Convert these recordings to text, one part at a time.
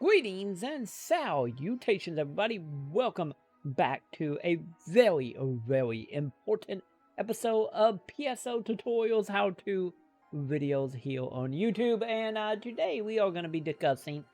Greetings and salutations, everybody. Welcome back to a very important episode of PSO Tutorials How To videos here on YouTube. And today we are going to be discussing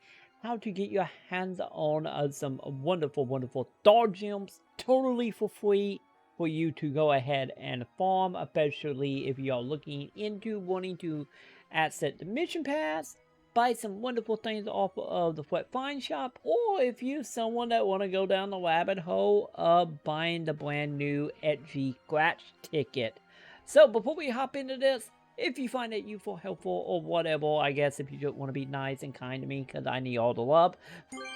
how to get your hands on some wonderful star gems totally for free for you to go ahead and farm, especially if you are looking into wanting to access the mission pass, buy some wonderful things off of the Wet Find Shop, or if you're someone that want to go down the rabbit hole of buying the brand new edgy scratch ticket. So before we hop into this, if you find it useful, helpful, or whatever, I guess if you just want to be nice and kind to me because I need all the love,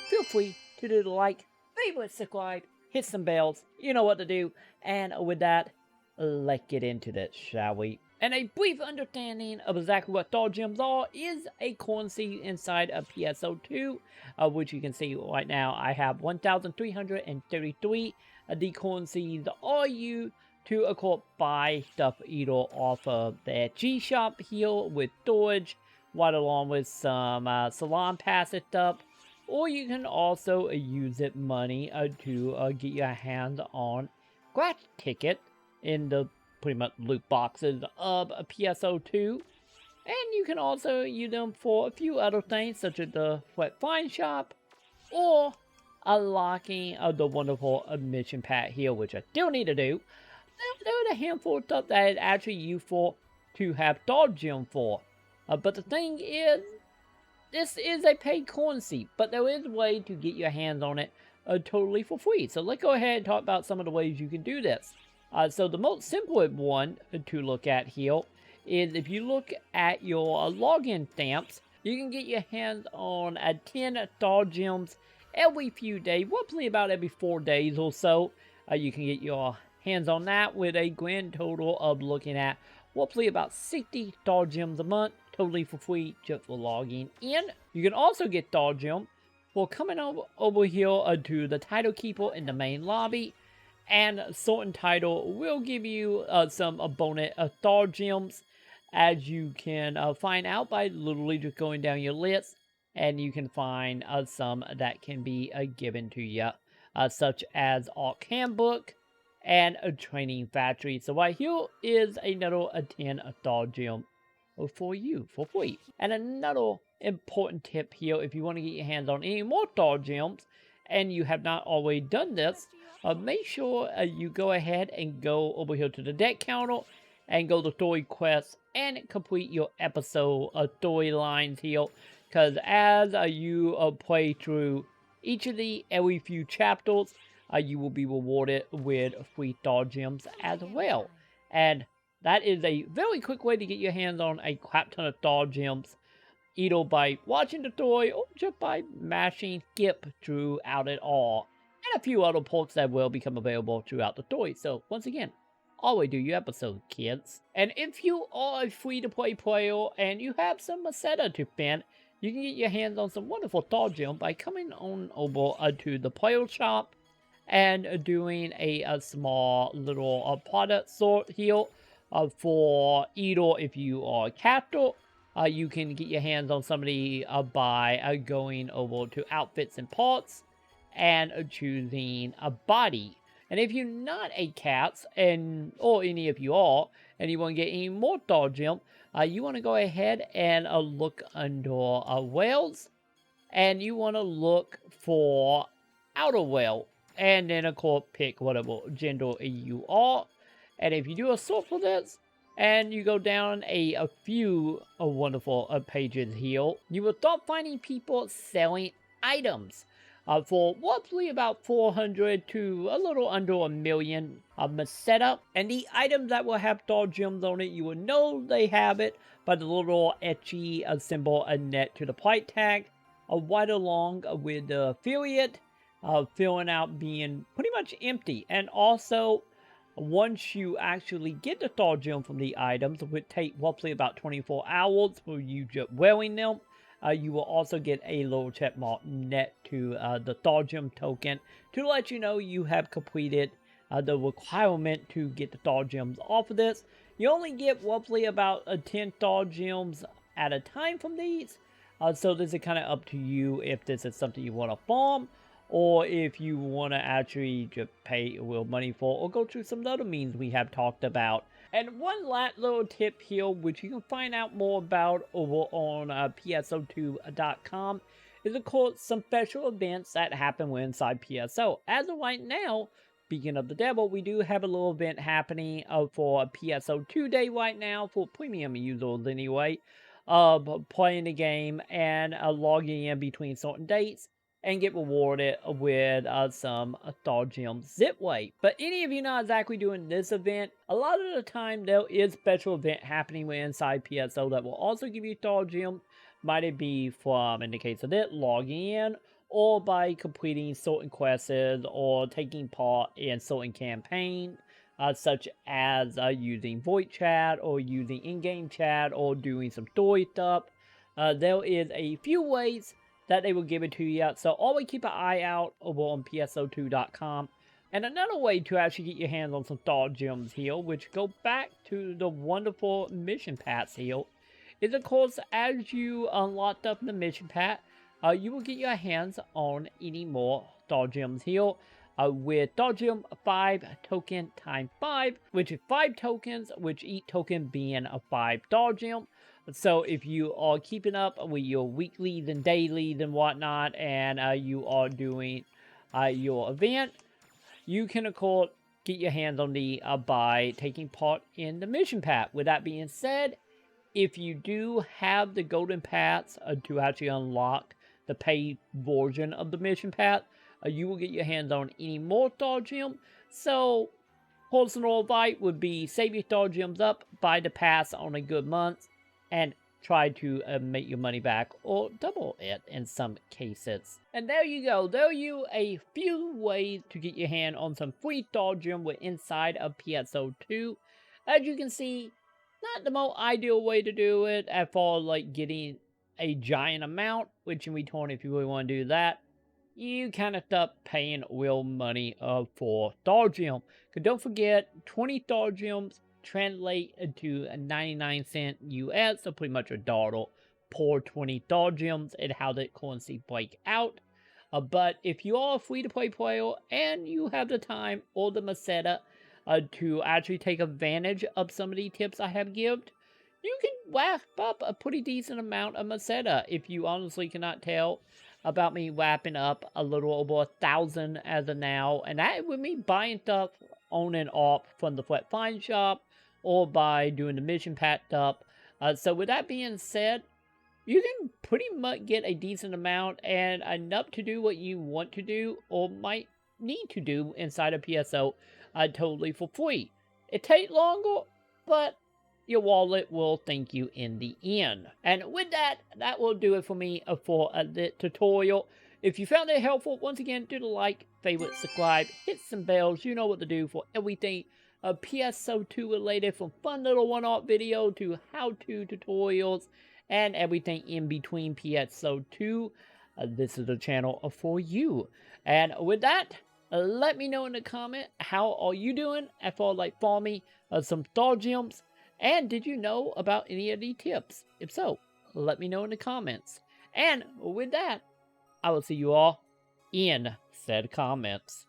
feel free to do the like, favorite, subscribe, hit some bells, you know what to do. And with that, let's get into this, shall we? And a brief understanding of exactly what star gems are is a currency inside of PSO2, which you can see right now. I have 1,333 of the currencies are used to, of course, buy stuff either off of their G shop here with storage, right along with some salon passes stuff, or you can also use it money to get your hands on scratch ticket in the pretty much loot boxes of a PSO2, and you can also use them for a few other things such as the Wet Find Shop or unlocking of the wonderful mission pack here, which I still need to do. There is a handful of stuff that is actually useful to have star gem for, but the thing is, this is a paid currency, but there is a way to get your hands on it totally for free. So let's go ahead and talk about some of the ways you can do this. So the most simple one to look at here is if you look at your login stamps, you can get your hands on 10 star gems every few days, roughly about every 4 days or so. You can get your hands on that with a grand total of looking at roughly about 60 star gems a month, totally for free just for logging in. You can also get star gem for coming over here to the title keeper in the main lobby. And certain title will give you some bonus star gems, as you can find out by literally just going down your list, and you can find some that can be given to you, such as Arc Handbook and a Training Factory. So right here is another 10 star gem for you for free. And another important tip here, if you want to get your hands on any more star gems and you have not already done this, make sure you go ahead and go over here to the deck counter and go to story quests and complete your episode storylines here, because as you play through each of the every few chapters, you will be rewarded with free star gems as well. And that is a very quick way to get your hands on a crap ton of star gems, either by watching the story or just by mashing skip throughout it all, and a few other perks that will become available throughout the story. So once again, always do your episode, kids. And if you are a free-to-play player and you have some meseta to spend, you can get your hands on some wonderful star gems by coming on over to the player shop and doing a small little product sort here for either if you are a caster. You can get your hands on somebody by going over to outfits and parts and choosing a body. And if you're not a cat, or any of you are, and you want to get any more star gem, you want to go ahead and look under whales, and you want to look for outer whale, and then of course pick whatever gender you are. And if you do a sort for this, and you go down a few wonderful pages here, you will start finding people selling items for roughly about 400 to a little under a million meseta. And the items that will have star gems on it, you will know they have it by the little etchy symbol net to the price tag, right along with the affiliate filling out being pretty much empty. And also, once you actually get the star gem from the items, it would take roughly about 24 hours for you just wearing them. You will also get a little check mark net to the star gem token to let you know you have completed the requirement to get the star gems off of this. You only get roughly about 10 star gems at a time from these, So this is kind of up to you if this is something you want to farm, or if you want to actually just pay real money for, or go through some other means we have talked about. And one last little tip here, which you can find out more about over on PSO2.com, is of course some special events that happen inside PSO. As of right now, speaking of the devil, we do have a little event happening for a PSO2 day right now for premium users anyway, playing the game and logging in between certain dates and get rewarded with some Star Gems zip way. But any of you not exactly doing this event, a lot of the time there is special event happening inside PSO that will also give you Star Gems. Might it be from, in the case of it, logging in, or by completing certain quests or taking part in certain campaigns, such as using voice chat or using in-game chat or doing some story stuff. There is a few ways that they will give it to you, so always keep an eye out over on PSO2.com. And another way to actually get your hands on some Star Gems here, which go back to the wonderful mission paths here, is of course as you unlock up the mission path, you will get your hands on any more Star Gems here. With Star Gem 5 token times 5, which is 5 tokens, which each token being a 5 Star Gem. So if you are keeping up with your weeklies and dailies and whatnot, and you are doing your event, you can of course get your hands on the by taking part in the mission path. With that being said, if you do have the golden paths to actually unlock the paid version of the mission path, you will get your hands on any more Star Gem. So, personal advice would be save your Star Gems up, buy the pass on a good month, and try to make your money back or double it in some cases. And there you go. There you a few ways to get your hand on some free Star Gem with inside of PSO2. As you can see, not the most ideal way to do it as far as like getting a giant amount, which in return, if you really want to do that, you kind of stop paying real money for Star Gem. Because don't forget, 20 Star Gems translate into 99 cents US, so pretty much $1 per 20 Star Gems, and how that currency break out. But if you are a free-to-play player and you have the time or the meseta to actually take advantage of some of the tips I have given, you can wrap up a pretty decent amount of meseta. If you honestly cannot tell about me wrapping up a little over 1,000 as of now, and that with me buying stuff on and off from the Flat Find shop or by doing the mission pack stuff. So with that being said, you can pretty much get a decent amount and enough to do what you want to do or might need to do inside of PSO totally for free. It takes longer, but your wallet will thank you in the end. And with that, that will do it for me for the tutorial. If you found it helpful, once again, do the like, favorite, subscribe, hit some bells. You know what to do for everything PSO2 related, from fun little one-off video to how-to tutorials and everything in between PSO2. This is the channel for you. And with that, let me know in the comment, how are you doing as far as like farming some Star Gems? And did you know about any of these tips? If so, let me know in the comments. And with that, I will see you all in said comments.